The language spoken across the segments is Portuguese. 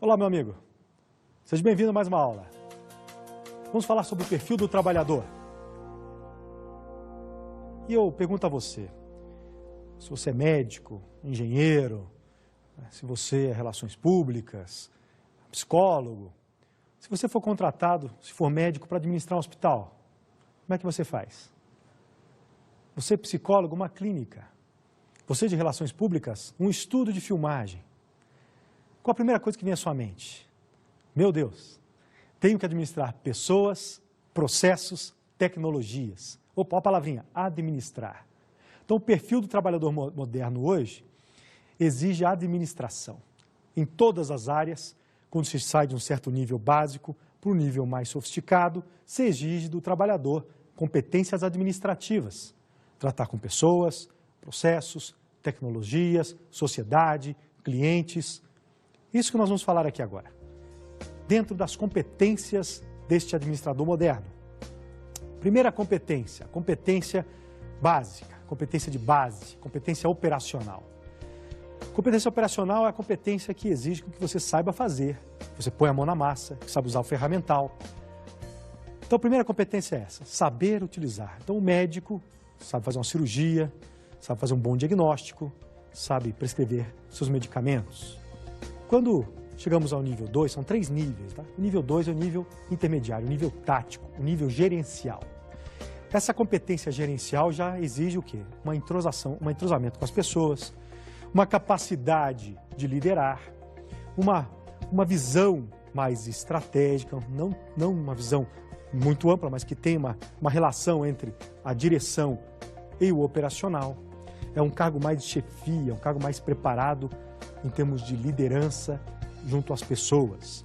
Olá, meu amigo. Seja bem-vindo a mais uma aula. Vamos falar sobre o perfil do trabalhador. E eu pergunto a você, se você é médico, engenheiro, se você é relações públicas, psicólogo, se você for contratado, se for médico para administrar um hospital, como é que você faz? Você é psicólogo, uma clínica. Você de relações públicas, um estudo de filmagem. Qual a primeira coisa que vem à sua mente? Meu Deus, tenho que administrar pessoas, processos, tecnologias. Opa, a palavrinha, administrar. Então, o perfil do trabalhador moderno hoje exige administração. Em todas as áreas, quando se sai de um certo nível básico para um nível mais sofisticado, se exige do trabalhador competências administrativas. Tratar com pessoas, processos, tecnologias, sociedade, clientes. Isso que nós vamos falar aqui agora. Dentro das competências deste administrador moderno. Primeira competência, competência básica, competência de base, competência operacional. Competência operacional é a competência que exige que você saiba fazer, você põe a mão na massa, que sabe usar o ferramental. Então, a primeira competência é essa, saber utilizar. Então, o médico sabe fazer uma cirurgia, sabe fazer um bom diagnóstico, sabe prescrever seus medicamentos. Quando chegamos ao nível 2, são 3 níveis, tá? O nível 2 é o nível intermediário, o nível tático, o nível gerencial. Essa competência gerencial já exige o quê? Uma entrosação, um entrosamento com as pessoas, uma capacidade de liderar, uma visão mais estratégica, não uma visão muito ampla, mas que tem uma relação entre a direção e o operacional. É um cargo mais de chefia, um cargo mais preparado em termos de liderança junto às pessoas.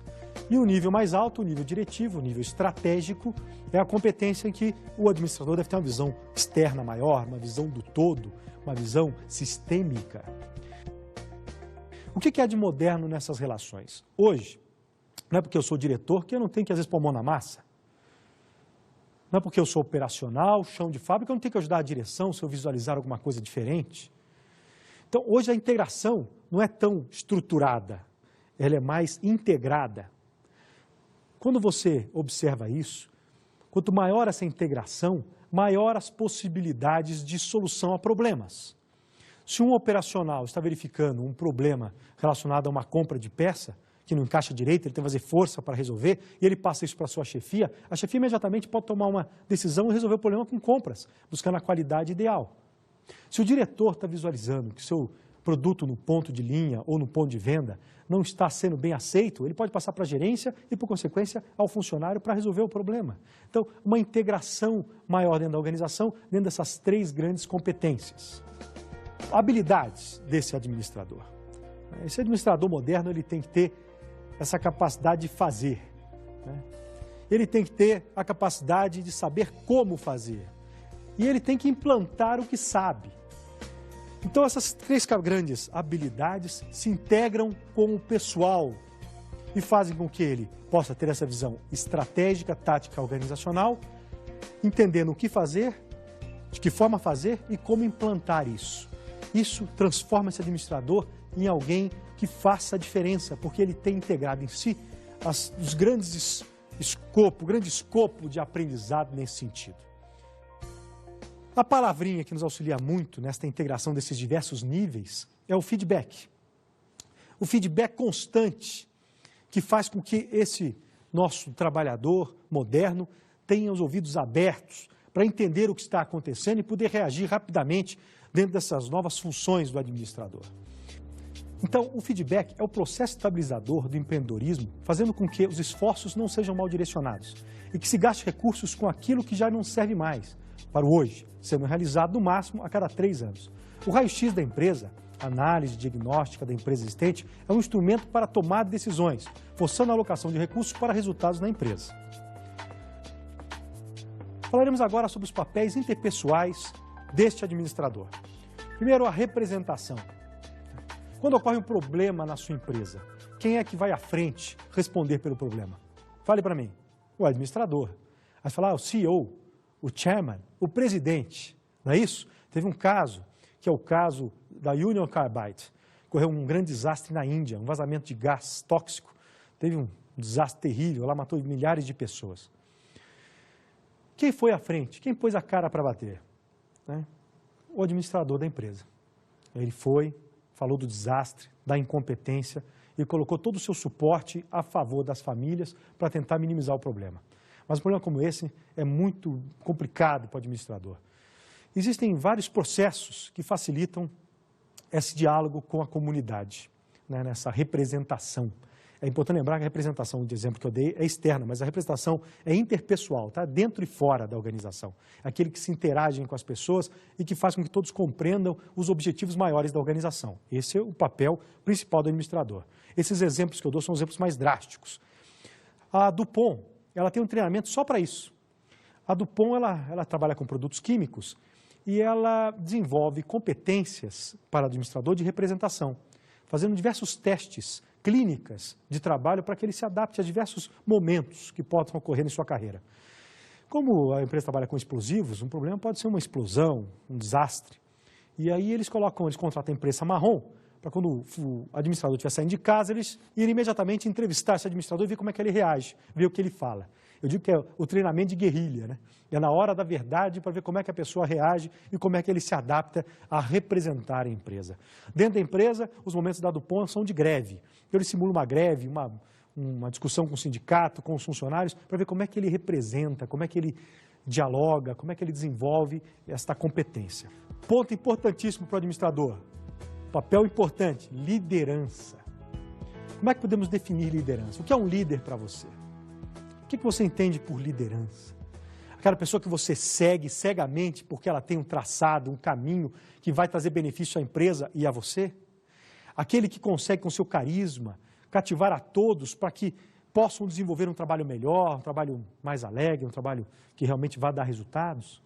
E o nível mais alto, o nível diretivo, o nível estratégico, é a competência em que o administrador deve ter uma visão externa maior, uma visão do todo, uma visão sistêmica. O que há de moderno nessas relações? Hoje, não é porque eu sou diretor que eu não tenho que, às vezes, pôr a mão na massa. Não é porque eu sou operacional, chão de fábrica, eu não tenho que ajudar a direção se eu visualizar alguma coisa diferente. Então, hoje a integração não é tão estruturada, ela é mais integrada. Quando você observa isso, quanto maior essa integração, maior as possibilidades de solução a problemas. Se um operacional está verificando um problema relacionado a uma compra de peça, que não encaixa direito, ele tem que fazer força para resolver, e ele passa isso para a sua chefia, a chefia imediatamente pode tomar uma decisão e resolver o problema com compras, buscando a qualidade ideal. Se o diretor está visualizando que o seu produto no ponto de linha ou no ponto de venda não está sendo bem aceito, ele pode passar para a gerência e, por consequência, ao funcionário para resolver o problema. Então, uma integração maior dentro da organização, dentro dessas 3 grandes competências. Habilidades desse administrador. Esse administrador moderno ele tem que ter essa capacidade de fazer. Ele tem que ter a capacidade de saber como fazer. E ele tem que implantar o que sabe. Então, essas 3 grandes habilidades se integram com o pessoal e fazem com que ele possa ter essa visão estratégica, tática, organizacional, entendendo o que fazer, de que forma fazer e como implantar isso. Isso transforma esse administrador em alguém que faça a diferença, porque ele tem integrado em si o grande escopo de aprendizado nesse sentido. A palavrinha que nos auxilia muito nesta integração desses diversos níveis é o feedback. O feedback constante, que faz com que esse nosso trabalhador moderno tenha os ouvidos abertos para entender o que está acontecendo e poder reagir rapidamente dentro dessas novas funções do administrador. Então, o feedback é o processo estabilizador do empreendedorismo, fazendo com que os esforços não sejam mal direcionados e que se gaste recursos com aquilo que já não serve mais para o hoje, sendo realizado no máximo a cada 3 anos. O raio-x da empresa, análise diagnóstica da empresa existente, é um instrumento para tomar decisões, forçando a alocação de recursos para resultados na empresa. Falaremos agora sobre os papéis interpessoais deste administrador. Primeiro, a representação. Quando ocorre um problema na sua empresa, quem é que vai à frente responder pelo problema? Fale para mim. O administrador. Aí falar o CEO, o chairman, o presidente. Não é isso? Teve um caso, que é o caso da Union Carbide. Ocorreu um grande desastre na Índia, um vazamento de gás tóxico, teve um desastre terrível, lá matou milhares de pessoas. Quem foi à frente? Quem pôs a cara para bater? Né? O administrador da empresa. Ele foi, falou do desastre, da incompetência e colocou todo o seu suporte a favor das famílias para tentar minimizar o problema. Mas um problema como esse é muito complicado para o administrador. Existem vários processos que facilitam esse diálogo com a comunidade, né, nessa representação. É importante lembrar que a representação, de exemplo que eu dei, é externa, mas a representação é interpessoal, tá? Dentro e fora da organização. É aquele que se interage com as pessoas e que faz com que todos compreendam os objetivos maiores da organização. Esse é o papel principal do administrador. Esses exemplos que eu dou são exemplos mais drásticos. A Dupont, ela tem um treinamento só para isso. A Dupont, ela trabalha com produtos químicos e ela desenvolve competências para o administrador de representação, fazendo diversos testes, clínicas de trabalho para que ele se adapte a diversos momentos que possam ocorrer em sua carreira. Como a empresa trabalha com explosivos, um problema pode ser uma explosão, um desastre. E aí eles contratam a imprensa marrom, para quando o administrador estiver saindo de casa, eles irem imediatamente entrevistar esse administrador e ver como é que ele reage, ver o que ele fala. Eu digo que é o treinamento de guerrilha, né? É na hora da verdade para ver como é que a pessoa reage e como é que ele se adapta a representar a empresa. Dentro da empresa, os momentos da Dupont são de greve. Ele simula uma greve, uma discussão com o sindicato, com os funcionários, para ver como é que ele representa, como é que ele dialoga, como é que ele desenvolve esta competência. Ponto importantíssimo para o administrador, papel importante, liderança. Como é que podemos definir liderança? O que é um líder para você? O que você entende por liderança? Aquela pessoa que você segue cegamente porque ela tem um traçado, um caminho que vai trazer benefício à empresa e a você? Aquele que consegue, com seu carisma, cativar a todos para que possam desenvolver um trabalho melhor, um trabalho mais alegre, um trabalho que realmente vá dar resultados?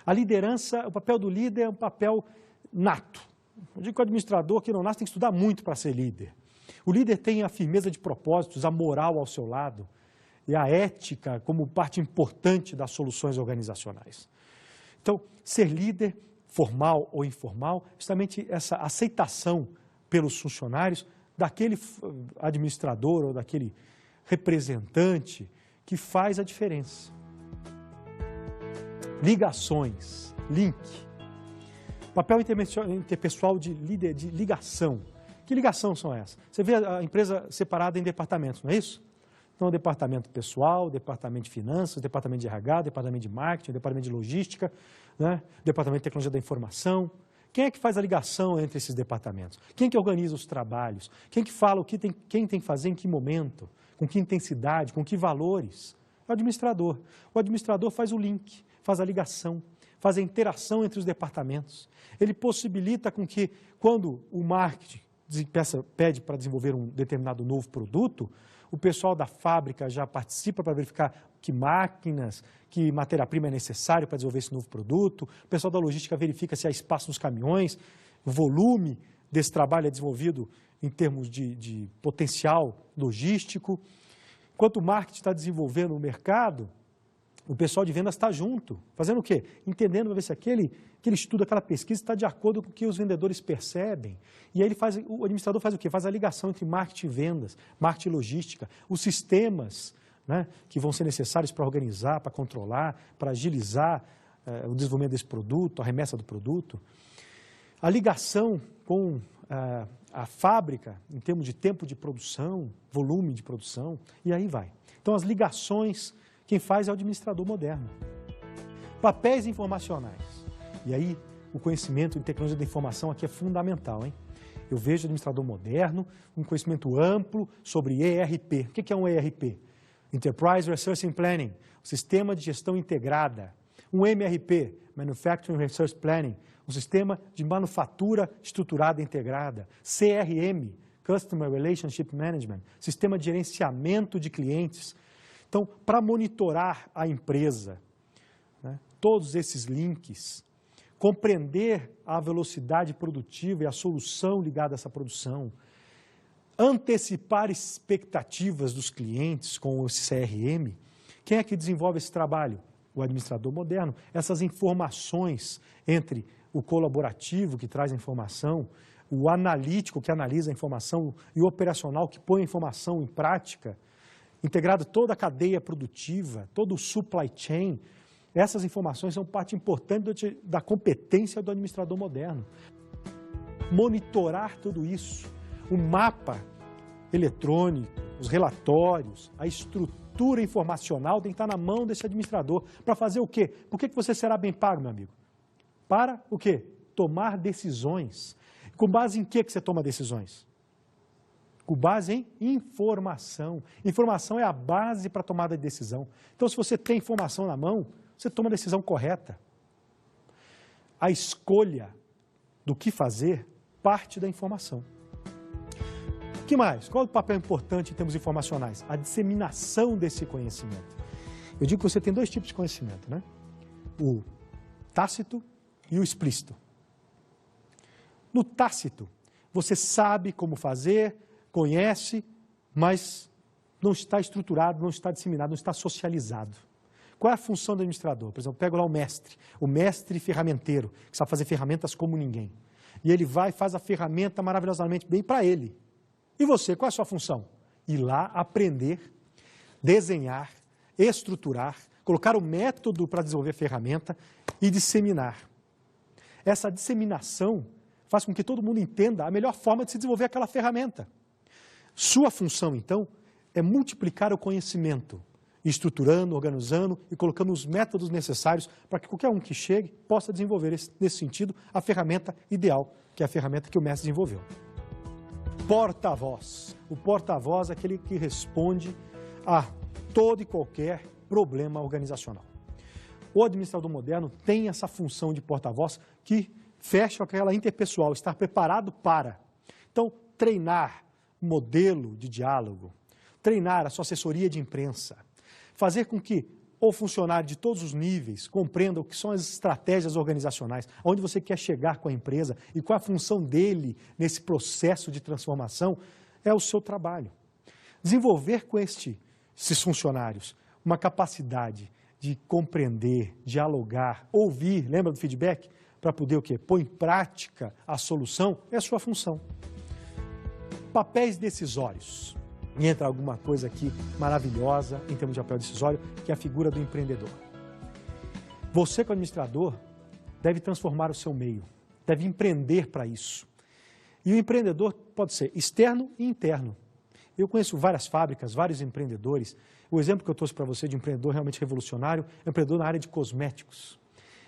A liderança, o papel do líder é um papel nato. Eu digo que o administrador que não nasce tem que estudar muito para ser líder. O líder tem a firmeza de propósitos, a moral ao seu lado e a ética como parte importante das soluções organizacionais. Então, ser líder, formal ou informal, justamente essa aceitação pelos funcionários daquele administrador ou daquele representante que faz a diferença. Ligações, link. Papel interpessoal de líder, de ligação. Que ligação são essas? Você vê a empresa separada em departamentos, não é isso? Então, o departamento pessoal, departamento de finanças, departamento de RH, departamento de marketing, departamento de logística, né? Departamento de tecnologia da informação. Quem é que faz a ligação entre esses departamentos? Quem que organiza os trabalhos? Quem que fala quem tem que fazer em que momento? Com que intensidade? Com que valores? É o administrador. O administrador faz o link, faz a ligação, faz a interação entre os departamentos. Ele possibilita com que, quando o marketing pede para desenvolver um determinado novo produto, o pessoal da fábrica já participa para verificar que máquinas, que matéria-prima é necessário para desenvolver esse novo produto. O pessoal da logística verifica se há espaço nos caminhões, o volume desse trabalho é desenvolvido em termos de potencial logístico. Enquanto o marketing está desenvolvendo o mercado, o pessoal de vendas está junto, fazendo o quê? Entendendo para ver se aquele estudo, aquela pesquisa está de acordo com o que os vendedores percebem. E aí o administrador faz o quê? Faz a ligação entre marketing e vendas, marketing e logística, os sistemas, né, que vão ser necessários para organizar, para controlar, para agilizar o desenvolvimento desse produto, a remessa do produto. A ligação com a fábrica, em termos de tempo de produção, volume de produção, e aí vai. Então, as ligações, quem faz é o administrador moderno. Papéis informacionais. E aí, o conhecimento em tecnologia da informação aqui é fundamental, hein? Eu vejo o administrador moderno, um conhecimento amplo sobre ERP. O que é um ERP? Enterprise Resource and Planning, sistema de gestão integrada. Um MRP, Manufacturing Resource Planning, um sistema de manufatura estruturada integrada. CRM, Customer Relationship Management, sistema de gerenciamento de clientes. Então, para monitorar a empresa, né, todos esses links, compreender a velocidade produtiva e a solução ligada a essa produção, antecipar expectativas dos clientes com o CRM, quem é que desenvolve esse trabalho? O administrador moderno. Essas informações entre o colaborativo que traz a informação, o analítico que analisa a informação e o operacional que põe a informação em prática, integrado toda a cadeia produtiva, todo o supply chain. Essas informações são parte importante da competência do administrador moderno. Monitorar tudo isso, o mapa eletrônico, os relatórios, a estrutura informacional tem que estar na mão desse administrador. Para fazer o quê? Por que você será bem pago, meu amigo? Para o quê? Tomar decisões. Com base em que você toma decisões? Com base em informação. Informação é a base para a tomada de decisão. Então, se você tem informação na mão, você toma a decisão correta. A escolha do que fazer parte da informação. O que mais? Qual é o papel importante em termos informacionais? A disseminação desse conhecimento. Eu digo que você tem dois tipos de conhecimento, né? O tácito e o explícito. No tácito, você sabe como fazer, conhece, mas não está estruturado, não está disseminado, não está socializado. Qual é a função do administrador? Por exemplo, pego lá o mestre ferramenteiro, que sabe fazer ferramentas como ninguém. E ele vai e faz a ferramenta maravilhosamente bem para ele. E você, qual é a sua função? Ir lá aprender, desenhar, estruturar, colocar o método para desenvolver a ferramenta e disseminar. Essa disseminação faz com que todo mundo entenda a melhor forma de se desenvolver aquela ferramenta. Sua função, então, é multiplicar o conhecimento, estruturando, organizando e colocando os métodos necessários para que qualquer um que chegue possa desenvolver, nesse sentido, a ferramenta ideal, que é a ferramenta que o mestre desenvolveu. Porta-voz. O porta-voz é aquele que responde a todo e qualquer problema organizacional. O administrador moderno tem essa função de porta-voz que fecha aquela interpessoal, estar preparado para. Então, treinar modelo de diálogo, treinar a sua assessoria de imprensa, fazer com que o funcionário de todos os níveis compreenda o que são as estratégias organizacionais, onde você quer chegar com a empresa e qual a função dele nesse processo de transformação, é o seu trabalho. Desenvolver com esses funcionários uma capacidade de compreender, dialogar, ouvir, lembra do feedback? Para poder o quê? Pôr em prática a solução, é a sua função. Papéis decisórios. E entra alguma coisa aqui maravilhosa em termos de papel decisório, que é a figura do empreendedor. Você, como administrador, deve transformar o seu meio, deve empreender para isso. E o empreendedor pode ser externo e interno. Eu conheço várias fábricas, vários empreendedores. O exemplo que eu trouxe para você de um empreendedor realmente revolucionário é um empreendedor na área de cosméticos.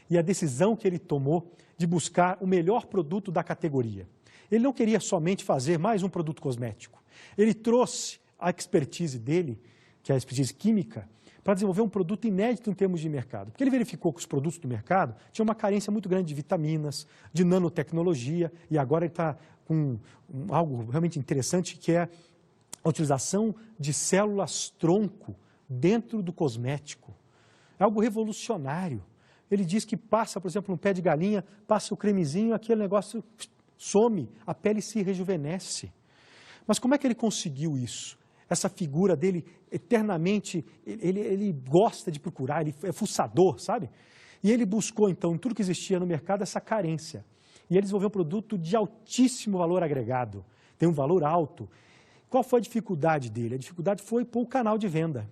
E a decisão que ele tomou de buscar o melhor produto da categoria. Ele não queria somente fazer mais um produto cosmético. Ele trouxe a expertise dele, que é a expertise química, para desenvolver um produto inédito em termos de mercado. Porque ele verificou que os produtos do mercado tinham uma carência muito grande de vitaminas, de nanotecnologia, e agora ele está com algo realmente interessante, que é a utilização de células-tronco dentro do cosmético. É algo revolucionário. Ele diz que passa, por exemplo, um pé de galinha, passa o cremezinho, aquele negócio some, a pele se rejuvenesce. Mas como é que ele conseguiu isso? Essa figura dele, eternamente, ele gosta de procurar, ele é fuçador, sabe? E ele buscou, então, em tudo que existia no mercado, essa carência. E ele desenvolveu um produto de altíssimo valor agregado, tem um valor alto. Qual foi a dificuldade dele? A dificuldade foi pôr o canal de venda.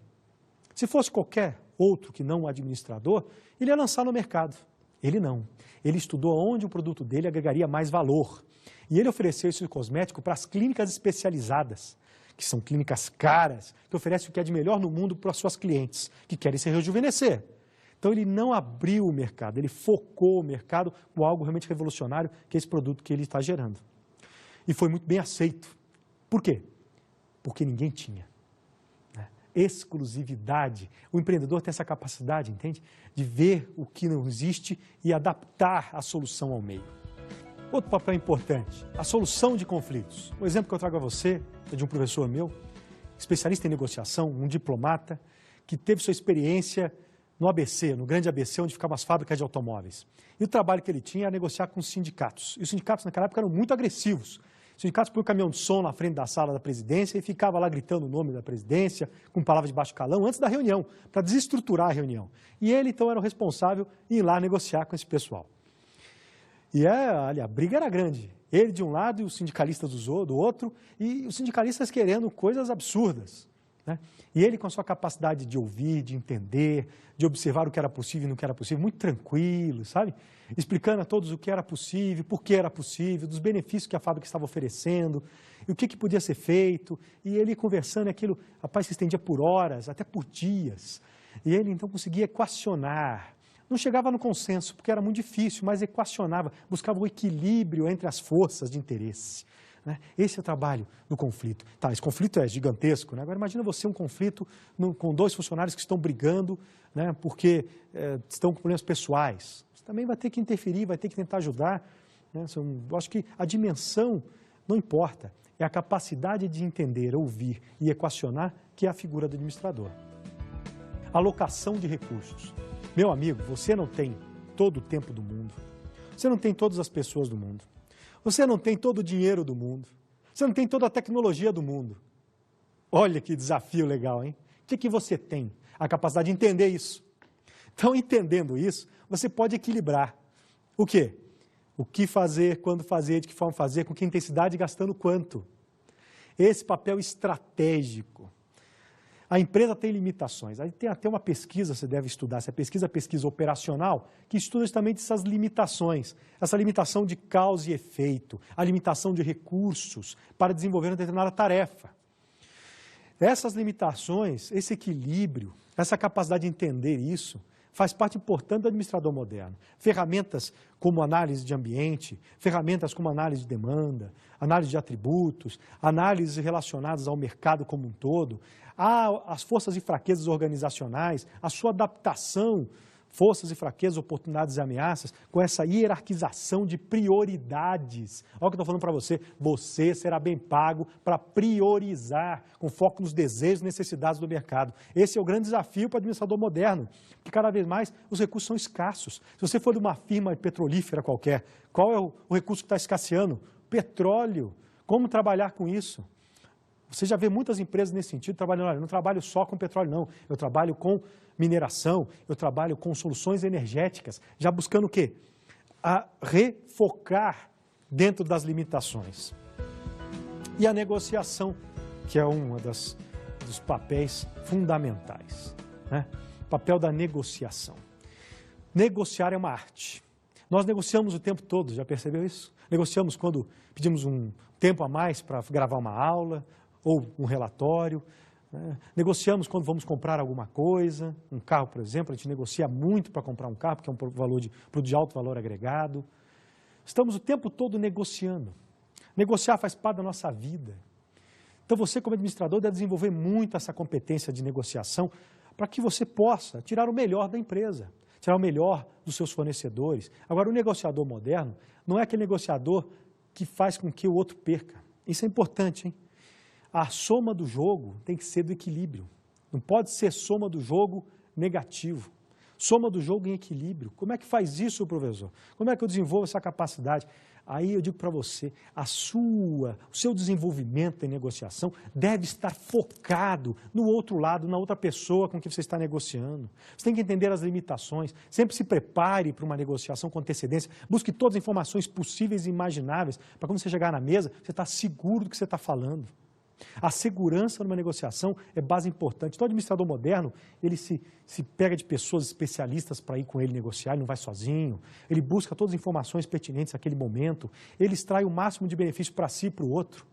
Se fosse qualquer outro que não o administrador, ele ia lançar no mercado. Ele não. Ele estudou onde o produto dele agregaria mais valor. E ele ofereceu esse cosmético para as clínicas especializadas, que são clínicas caras, que oferecem o que é de melhor no mundo para as suas clientes, que querem se rejuvenescer. Então ele não abriu o mercado, ele focou o mercado com algo realmente revolucionário, que é esse produto que ele está gerando. E foi muito bem aceito. Por quê? Porque ninguém tinha. Exclusividade. O empreendedor tem essa capacidade, entende? De ver o que não existe e adaptar a solução ao meio. Outro papel importante, a solução de conflitos. O exemplo que eu trago a você é de um professor meu, especialista em negociação, um diplomata, que teve sua experiência no ABC, no grande ABC, onde ficavam as fábricas de automóveis. E o trabalho que ele tinha era negociar com os sindicatos. E os sindicatos naquela época eram muito agressivos. Os sindicatos põem o caminhão de som na frente da sala da presidência e ficava lá gritando o nome da presidência, com palavras de baixo calão, antes da reunião, para desestruturar a reunião. E ele, então, era o responsável em ir lá negociar com esse pessoal. E ali, a briga era grande. Ele de um lado e os sindicalistas do outro, e os sindicalistas querendo coisas absurdas, né? E ele com a sua capacidade de ouvir, de entender, de observar o que era possível e não que era possível, muito tranquilo, sabe? Explicando a todos o que era possível, por que era possível, dos benefícios que a fábrica estava oferecendo, e o que podia ser feito, e ele conversando, aquilo, rapaz, se estendia por horas, até por dias, e ele então conseguia equacionar. Não chegava no consenso, porque era muito difícil, mas equacionava, buscava o equilíbrio entre as forças de interesse, né? Esse é o trabalho do conflito. Tá, esse conflito é gigantesco, né? Agora imagina você um conflito com dois funcionários que estão brigando, né, porque estão com problemas pessoais. Você também vai ter que interferir, vai ter que tentar ajudar, né? Eu acho que a dimensão não importa, é a capacidade de entender, ouvir e equacionar que é a figura do administrador. Alocação de recursos. Meu amigo, você não tem todo o tempo do mundo, você não tem todas as pessoas do mundo, você não tem todo o dinheiro do mundo, você não tem toda a tecnologia do mundo. Olha que desafio legal, hein? O que você tem? A capacidade de entender isso. Então, entendendo isso, você pode equilibrar. O quê? O que fazer, quando fazer, de que forma fazer, com que intensidade e gastando quanto. Esse papel estratégico. A empresa tem limitações, aí tem até uma pesquisa, você deve estudar, essa pesquisa operacional, que estuda justamente essas limitações, essa limitação de causa e efeito, a limitação de recursos para desenvolver uma determinada tarefa. Essas limitações, esse equilíbrio, essa capacidade de entender isso, faz parte importante do administrador moderno. Ferramentas como análise de ambiente, ferramentas como análise de demanda, análise de atributos, análises relacionadas ao mercado como um todo, as forças e fraquezas organizacionais, a sua adaptação, forças e fraquezas, oportunidades e ameaças, com essa hierarquização de prioridades. Olha o que eu estou falando para você, você será bem pago para priorizar, com foco nos desejos e necessidades do mercado. Esse é o grande desafio para o administrador moderno, porque cada vez mais os recursos são escassos. Se você for de uma firma petrolífera qualquer, qual é o recurso que está escasseando? Petróleo. Como trabalhar com isso? Você já vê muitas empresas nesse sentido trabalhando, olha, eu não trabalho só com petróleo não, eu trabalho com mineração, eu trabalho com soluções energéticas, já buscando o quê? A refocar dentro das limitações. E a negociação, que é um dos papéis fundamentais, né? O papel da negociação. Negociar é uma arte. Nós negociamos o tempo todo, já percebeu isso? Negociamos quando pedimos um tempo a mais para gravar uma aula, ou um relatório, né? Negociamos quando vamos comprar alguma coisa, um carro, por exemplo, a gente negocia muito para comprar um carro, porque é um produto de alto valor agregado. Estamos o tempo todo negociando. Negociar faz parte da nossa vida. Então você, como administrador, deve desenvolver muito essa competência de negociação para que você possa tirar o melhor da empresa, tirar o melhor dos seus fornecedores. Agora, o negociador moderno não é aquele negociador que faz com que o outro perca. Isso é importante, hein? A soma do jogo tem que ser do equilíbrio. Não pode ser soma do jogo negativo. Soma do jogo em equilíbrio. Como é que faz isso, professor? Como é que eu desenvolvo essa capacidade? Aí eu digo para você, o seu desenvolvimento em negociação deve estar focado no outro lado, na outra pessoa com que você está negociando. Você tem que entender as limitações, sempre se prepare para uma negociação com antecedência, busque todas as informações possíveis e imagináveis, para quando você chegar na mesa, você estar seguro do que você está falando. A segurança numa negociação é base importante. Então, o administrador moderno, ele se pega de pessoas especialistas para ir com ele negociar, ele não vai sozinho, ele busca todas as informações pertinentes àquele momento, ele extrai o máximo de benefício para si e para o outro.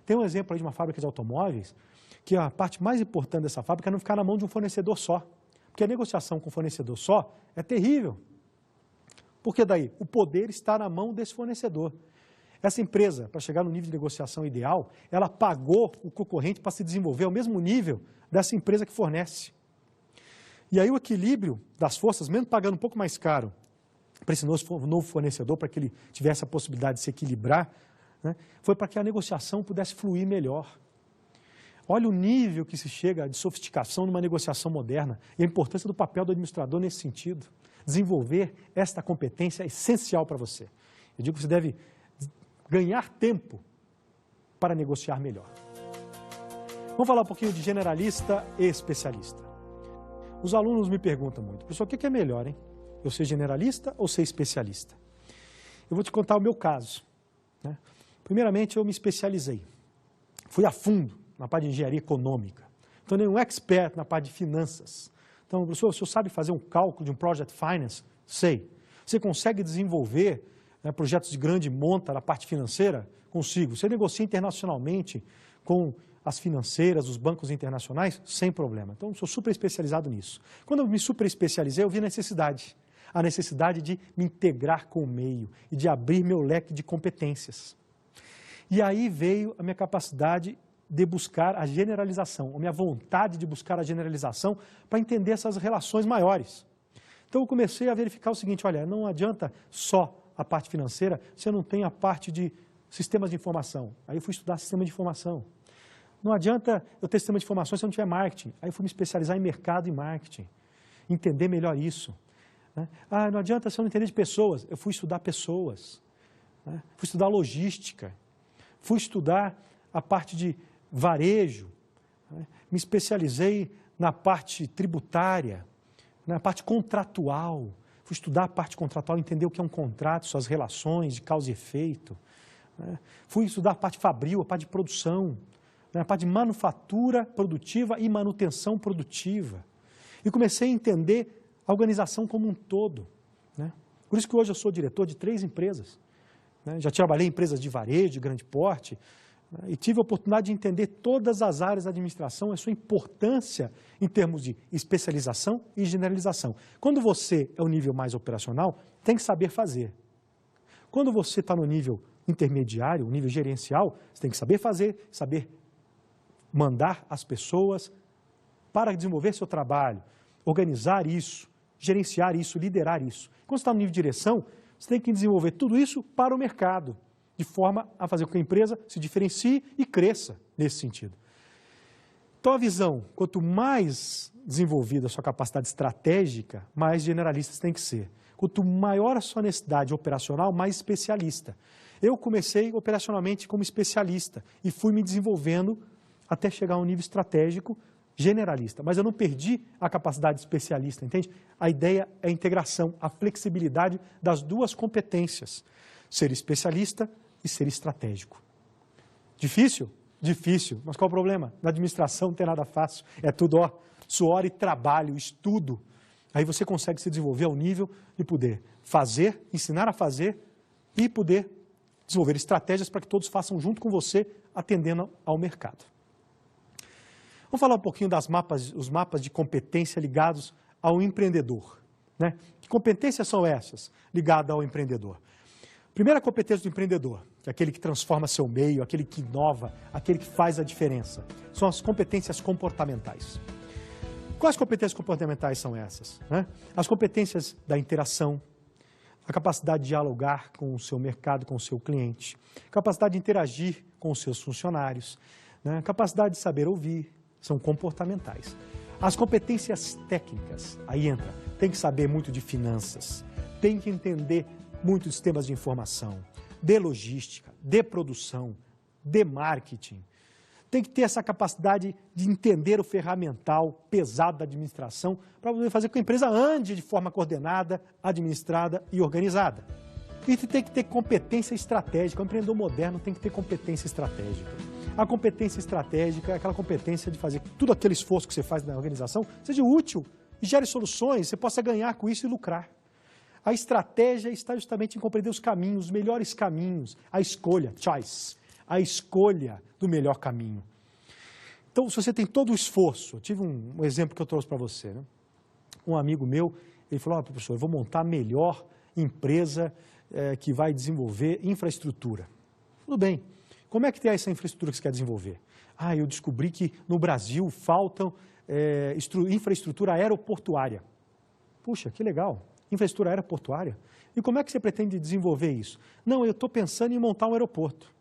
Tem um exemplo aí de uma fábrica de automóveis, que a parte mais importante dessa fábrica é não ficar na mão de um fornecedor só, porque a negociação com um fornecedor só é terrível. Por que daí? O poder está na mão desse fornecedor. Essa empresa, para chegar no nível de negociação ideal, ela pagou o concorrente para se desenvolver ao mesmo nível dessa empresa que fornece. E aí o equilíbrio das forças, mesmo pagando um pouco mais caro para esse novo fornecedor, para que ele tivesse a possibilidade de se equilibrar, né, foi para que a negociação pudesse fluir melhor. Olha o nível que se chega de sofisticação numa negociação moderna e a importância do papel do administrador nesse sentido. Desenvolver esta competência é essencial para você. Eu digo que você deve ganhar tempo para negociar melhor. Vamos falar um pouquinho de generalista e especialista. Os alunos me perguntam muito, professor, o que é melhor, hein? Eu ser generalista ou ser especialista? Eu eu vou te contar o meu caso, né? Primeiramente, eu me especializei. Fui a fundo na parte de engenharia econômica. Tornei um expert na parte de finanças. Então, professor, o senhor sabe fazer um cálculo de um project finance? Sei. Você consegue desenvolver, né, projetos de grande monta na parte financeira? Consigo. Você negocia internacionalmente com as financeiras, os bancos internacionais? Sem problema. Então, eu sou super especializado nisso. Quando eu me super especializei, eu vi a necessidade de me integrar com o meio e de abrir meu leque de competências. E aí veio a minha capacidade de buscar a generalização, a minha vontade de buscar a generalização para entender essas relações maiores. Então eu comecei a verificar o seguinte, olha, não adianta só a parte financeira, você não tem a parte de sistemas de informação. Aí eu fui estudar sistema de informação. Não adianta eu ter sistema de informação se eu não tiver marketing. Aí eu fui me especializar em mercado e marketing, entender melhor isso, né? Ah, não adianta se eu não entender de pessoas. Eu fui estudar pessoas, né? Fui estudar logística, fui estudar a parte de varejo, né? Me especializei na parte tributária, na parte contratual. Fui estudar a parte contratual, entender o que é um contrato, suas relações de causa e efeito, né? Fui estudar a parte fabril, a parte de produção, né? A parte de manufatura produtiva e manutenção produtiva. E comecei a entender a organização como um todo, né? Por isso que hoje eu sou diretor de 3 empresas, né? Já trabalhei em empresas de varejo, de grande porte, né? E tive a oportunidade de entender todas as áreas da administração, a sua importância em termos de especialização e generalização. Quando você é o nível mais operacional, tem que saber fazer. Quando você está no nível intermediário, o nível gerencial, você tem que saber fazer, saber mandar as pessoas para desenvolver seu trabalho, organizar isso, gerenciar isso, liderar isso. Quando você está no nível de direção, você tem que desenvolver tudo isso para o mercado, de forma a fazer com que a empresa se diferencie e cresça nesse sentido. Então a visão, quanto mais desenvolvida a sua capacidade estratégica, mais generalista você tem que ser. Quanto maior a sua necessidade operacional, mais especialista. Eu comecei operacionalmente como especialista e fui me desenvolvendo até chegar a um nível estratégico generalista, mas eu não perdi a capacidade especialista, entende? A ideia é a integração, a flexibilidade das duas competências, ser especialista e ser estratégico. Difícil? Difícil, mas qual o problema? Na administração não tem nada fácil, é tudo suor e trabalho, estudo. Aí você consegue se desenvolver ao nível de poder fazer, ensinar a fazer e poder desenvolver estratégias para que todos façam junto com você, atendendo ao mercado. Vamos falar um pouquinho os mapas de competência ligados ao empreendedor, né? Que competências são essas ligadas ao empreendedor? Primeira competência do empreendedor, que é aquele que transforma seu meio, aquele que inova, aquele que faz a diferença, são as competências comportamentais. Quais competências comportamentais são essas, né? As competências da interação, a capacidade de dialogar com o seu mercado, com o seu cliente, capacidade de interagir com os seus funcionários, né? Capacidade de saber ouvir, são comportamentais. As competências técnicas, aí entra, tem que saber muito de finanças, tem que entender muito de sistemas de informação, de logística, de produção, de marketing. Tem que ter essa capacidade de entender o ferramental pesado da administração para poder fazer com que a empresa ande de forma coordenada, administrada e organizada. E tem que ter competência estratégica. O empreendedor moderno tem que ter competência estratégica. A competência estratégica é aquela competência de fazer tudo aquele esforço que você faz na organização seja útil e gere soluções, você possa ganhar com isso e lucrar. A estratégia está justamente em compreender os caminhos, os melhores caminhos, a escolha, choice, a escolha do melhor caminho. Então, se você tem todo o esforço, eu tive um exemplo que eu trouxe para você, né? Um amigo meu, ele falou, professor, eu vou montar a melhor empresa que vai desenvolver infraestrutura. Tudo bem. Como é que tem essa infraestrutura que você quer desenvolver? Eu descobri que no Brasil falta infraestrutura aeroportuária. Puxa, que legal. Infraestrutura aeroportuária. E como é que você pretende desenvolver isso? Não, eu estou pensando em montar um aeroporto.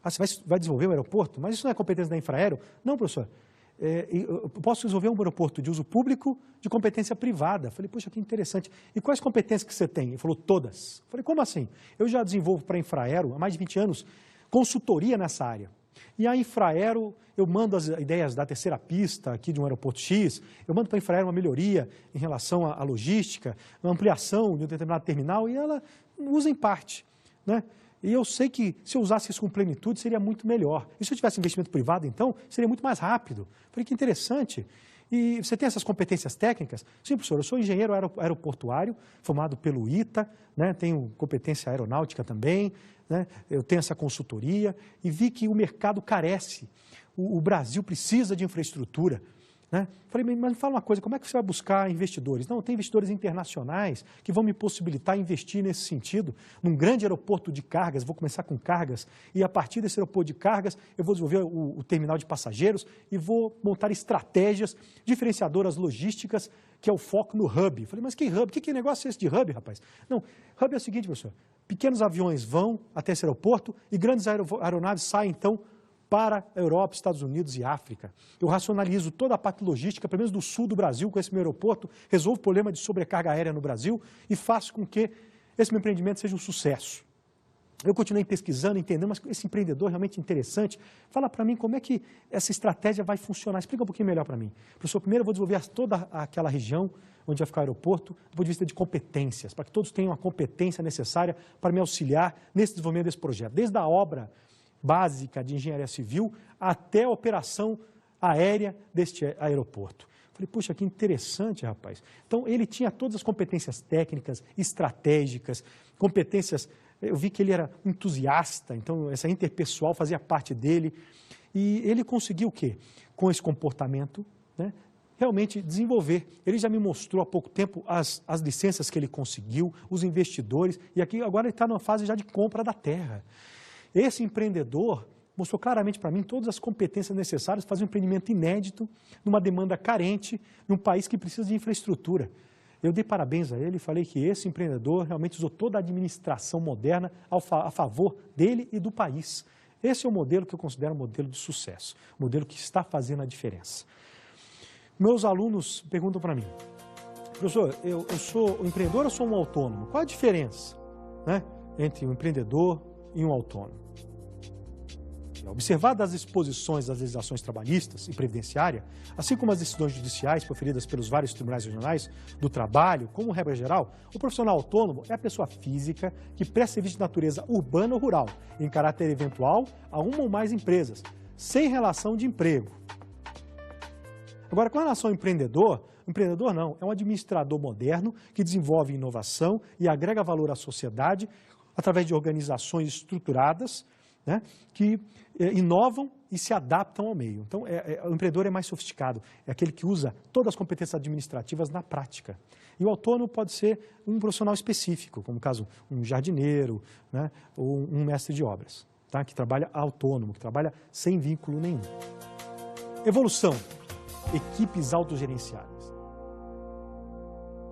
Você vai desenvolver um aeroporto? Mas isso não é competência da Infraero? Não, professor. Eu posso desenvolver um aeroporto de uso público de competência privada. Falei, poxa, que interessante. E quais competências que você tem? Ele falou, todas. Falei, como assim? Eu já desenvolvo para a Infraero, há mais de 20 anos, consultoria nessa área. E a Infraero, eu mando as ideias da terceira pista aqui de um aeroporto X, eu mando para a Infraero uma melhoria em relação à logística, uma ampliação de um determinado terminal, e ela usa em parte, né? E eu sei que se eu usasse isso com plenitude, seria muito melhor. E se eu tivesse investimento privado, então, seria muito mais rápido. Falei, que interessante. E você tem essas competências técnicas? Sim, professor, eu sou engenheiro aeroportuário, formado pelo ITA, né? Tenho competência aeronáutica também, né? Eu tenho essa consultoria e vi que o mercado carece. O Brasil precisa de infraestrutura, né? Falei, mas me fala uma coisa, como é que você vai buscar investidores? Não, tem investidores internacionais que vão me possibilitar investir nesse sentido, num grande aeroporto de cargas, vou começar com cargas, e a partir desse aeroporto de cargas eu vou desenvolver o terminal de passageiros e vou montar estratégias diferenciadoras logísticas, que é o foco no hub. Falei, mas que hub? Que negócio é esse de hub, rapaz? Não, hub é o seguinte, professor, pequenos aviões vão até esse aeroporto e grandes aeronaves saem, então, para a Europa, Estados Unidos e África. Eu racionalizo toda a parte logística, pelo menos do sul do Brasil, com esse meu aeroporto, resolvo o problema de sobrecarga aérea no Brasil e faço com que esse meu empreendimento seja um sucesso. Eu continuei pesquisando, entendendo, mas esse empreendedor é realmente interessante. Fala para mim como é que essa estratégia vai funcionar. Explica um pouquinho melhor para mim. Professor, primeiro eu vou desenvolver toda aquela região onde vai ficar o aeroporto, do ponto de vista de competências, para que todos tenham a competência necessária para me auxiliar nesse desenvolvimento desse projeto. Desde a obra básica de engenharia civil até a operação aérea deste aeroporto. Falei, puxa, que interessante, rapaz. Então, ele tinha todas as competências técnicas, estratégicas, competências. Eu vi que ele era entusiasta, então essa interpessoal fazia parte dele. E ele conseguiu o quê? Com esse comportamento, né, realmente desenvolver. Ele já me mostrou há pouco tempo as licenças que ele conseguiu, os investidores, e aqui agora ele está numa fase já de compra da terra. Esse empreendedor mostrou claramente para mim todas as competências necessárias para fazer um empreendimento inédito, numa demanda carente, num país que precisa de infraestrutura. Eu dei parabéns a ele e falei que esse empreendedor realmente usou toda a administração moderna a favor dele e do país. Esse é o modelo que eu considero um modelo de sucesso, um modelo que está fazendo a diferença. Meus alunos perguntam para mim, professor, eu sou um empreendedor ou sou um autônomo? Qual a diferença, né, entre um empreendedor e um autônomo? Observadas as disposições das legislações trabalhistas e previdenciária, assim como as decisões judiciais proferidas pelos vários tribunais regionais do trabalho, como regra geral, o profissional autônomo é a pessoa física que presta serviço de natureza urbana ou rural, em caráter eventual a uma ou mais empresas, sem relação de emprego. Agora, com relação ao empreendedor não, é um administrador moderno que desenvolve inovação e agrega valor à sociedade através de organizações estruturadas, né, que inovam e se adaptam ao meio. Então, o empreendedor é mais sofisticado, é aquele que usa todas as competências administrativas na prática. E o autônomo pode ser um profissional específico, como no caso um jardineiro, né, ou um mestre de obras, tá, que trabalha autônomo, que trabalha sem vínculo nenhum. Evolução, equipes autogerenciadas.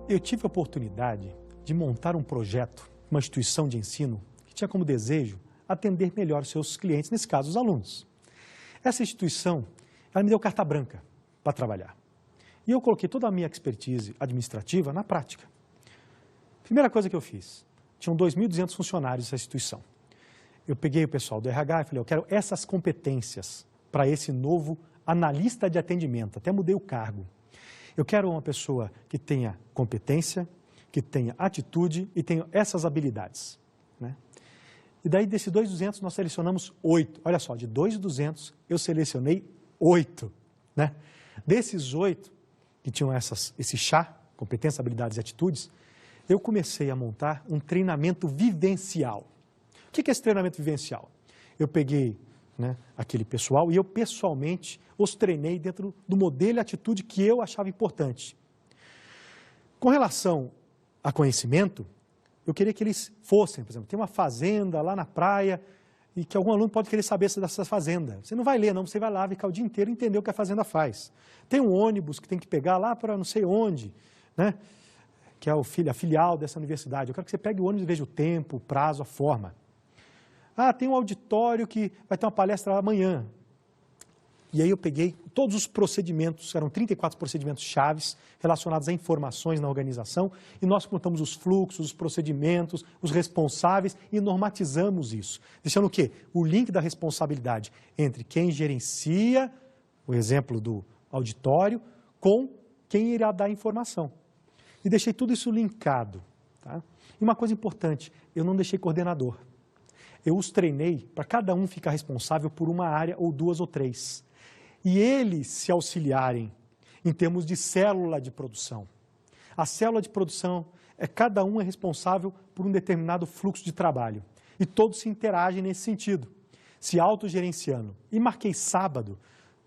Eu tive a oportunidade de montar um projeto, uma instituição de ensino, que tinha como desejo atender melhor os seus clientes, nesse caso, os alunos. Essa instituição, ela me deu carta branca para trabalhar. E eu coloquei toda a minha expertise administrativa na prática. Primeira coisa que eu fiz, tinham 2.200 funcionários dessa instituição. Eu peguei o pessoal do RH e falei, eu quero essas competências para esse novo analista de atendimento, até mudei o cargo. Eu quero uma pessoa que tenha competência, que tenha atitude e tenha essas habilidades, né? E daí, desses 2.200, nós selecionamos 8. Olha só, de 2.200, eu selecionei 8. Né? Desses 8, que tinham esse chá, competências, habilidades e atitudes, eu comecei a montar um treinamento vivencial. O que é esse treinamento vivencial? Eu peguei, né, aquele pessoal e eu, pessoalmente, os treinei dentro do modelo e atitude que eu achava importante. Com relação a conhecimento, eu queria que eles fossem, por exemplo, tem uma fazenda lá na praia e que algum aluno pode querer saber dessa fazenda. Você não vai ler, não, você vai lá ficar o dia inteiro e entender o que a fazenda faz. Tem um ônibus que tem que pegar lá para não sei onde, né? Que é a filial dessa universidade. Eu quero que você pegue o ônibus e veja o tempo, o prazo, a forma. Ah, tem um auditório que vai ter uma palestra lá amanhã. E aí eu peguei todos os procedimentos, eram 34 procedimentos chaves relacionados a informações na organização, e nós contamos os fluxos, os procedimentos, os responsáveis e normatizamos isso. Deixando o quê? O link da responsabilidade entre quem gerencia, o exemplo do auditório, com quem irá dar a informação. E deixei tudo isso linkado. Tá? E uma coisa importante, eu não deixei coordenador. Eu os treinei para cada um ficar responsável por uma área ou 2 ou 3. E eles se auxiliarem em termos de célula de produção. A célula de produção cada um é responsável por um determinado fluxo de trabalho. E todos se interagem nesse sentido, se autogerenciando. E marquei sábado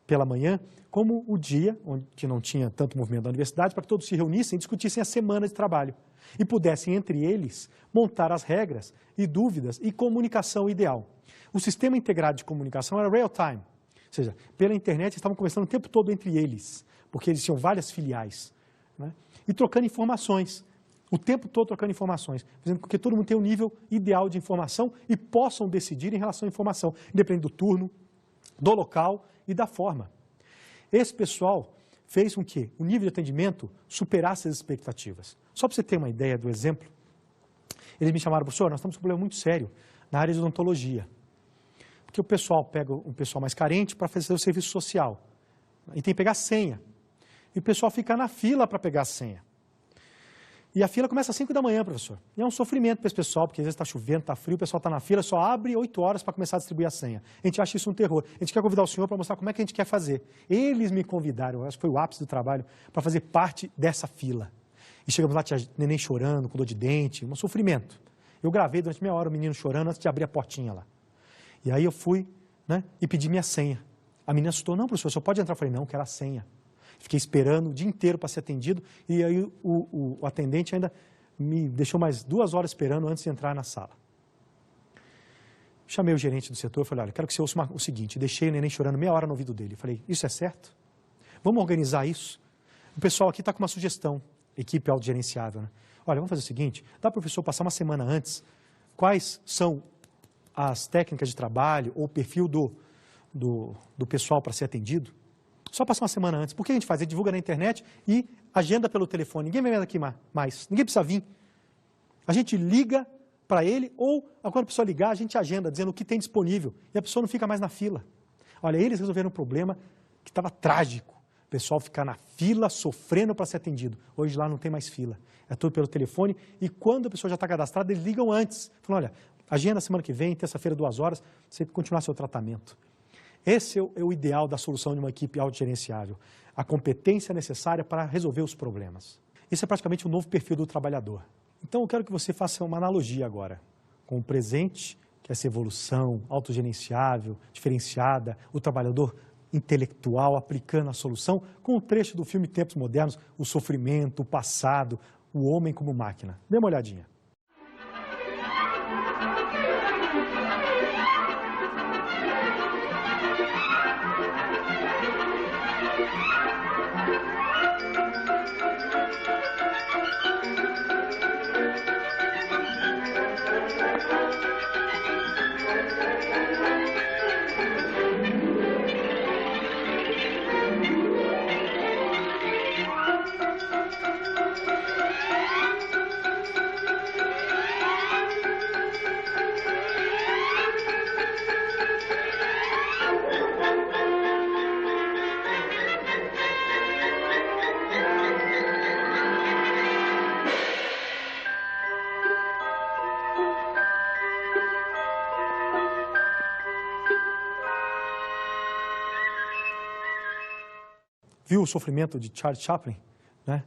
pela manhã como o dia onde não tinha tanto movimento da universidade, para que todos se reunissem e discutissem a semana de trabalho. E pudessem, entre eles, montar as regras e dúvidas e comunicação ideal. O sistema integrado de comunicação era real-time, ou seja, pela internet eles estavam conversando o tempo todo entre eles, porque eles tinham várias filiais, né? E trocando informações, o tempo todo trocando informações, fazendo com que todo mundo tenha um nível ideal de informação e possam decidir em relação à informação, independente do turno, do local e da forma. Esse pessoal fez com que o nível de atendimento superasse as expectativas. Só para você ter uma ideia do exemplo, eles me chamaram, professor, nós estamos com um problema muito sério na área de odontologia. Porque o pessoal pega um pessoal mais carente para fazer o serviço social. E tem que pegar senha. E o pessoal fica na fila para pegar a senha. E a fila começa às 5 da manhã, professor. E é um sofrimento para esse pessoal, porque às vezes está chovendo, está frio, o pessoal está na fila, só abre 8 horas para começar a distribuir a senha. A gente acha isso um terror. A gente quer convidar o senhor para mostrar como é que a gente quer fazer. Eles me convidaram, acho que foi o ápice do trabalho, para fazer parte dessa fila. E chegamos lá, tinha neném chorando, com dor de dente, um sofrimento. Eu gravei durante meia hora o menino chorando antes de abrir a portinha lá. E aí eu fui, né, e pedi minha senha. A menina assustou, não, professor, só pode entrar. Eu falei, não, quero a senha. Fiquei esperando o dia inteiro para ser atendido e aí o atendente ainda me deixou mais 2 horas esperando antes de entrar na sala. Chamei o gerente do setor e falei, olha, quero que você ouça o seguinte, deixei o neném chorando meia hora no ouvido dele. Falei, isso é certo? Vamos organizar isso? O pessoal aqui está com uma sugestão, equipe autogerenciável, né? Olha, vamos fazer o seguinte, dá para o professor passar uma semana antes quais são as técnicas de trabalho ou o perfil do pessoal para ser atendido? Só passar uma semana antes. Por que a gente faz? A gente divulga na internet e agenda pelo telefone. Ninguém vai vir aqui mais. Ninguém precisa vir. A gente liga para ele ou, quando a pessoa ligar, a gente agenda, dizendo o que tem disponível. E a pessoa não fica mais na fila. Olha, eles resolveram um problema que estava trágico. O pessoal ficar na fila, sofrendo para ser atendido. Hoje lá não tem mais fila. É tudo pelo telefone. E quando a pessoa já está cadastrada, eles ligam antes. Falam, olha, agenda semana que vem, terça-feira, 2 horas, você continuar seu tratamento. Esse é o ideal da solução de uma equipe autogerenciável, a competência necessária para resolver os problemas. Esse é praticamente o novo perfil do trabalhador. Então eu quero que você faça uma analogia agora com o presente, que é essa evolução autogerenciável, diferenciada, o trabalhador intelectual aplicando a solução, com o trecho do filme Tempos Modernos, o sofrimento, o passado, o homem como máquina. Dê uma olhadinha. Viu o sofrimento de Charles Chaplin, né?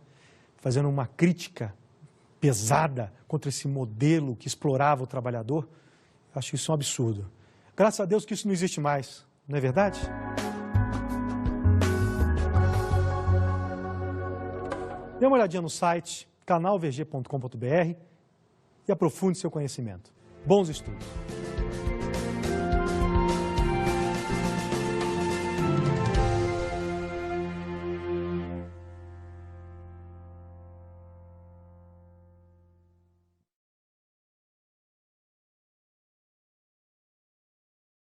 Fazendo uma crítica pesada contra esse modelo que explorava o trabalhador? Eu acho isso um absurdo. Graças a Deus que isso não existe mais, não é verdade? Dê uma olhadinha no site canalvg.com.br e aprofunde seu conhecimento. Bons estudos!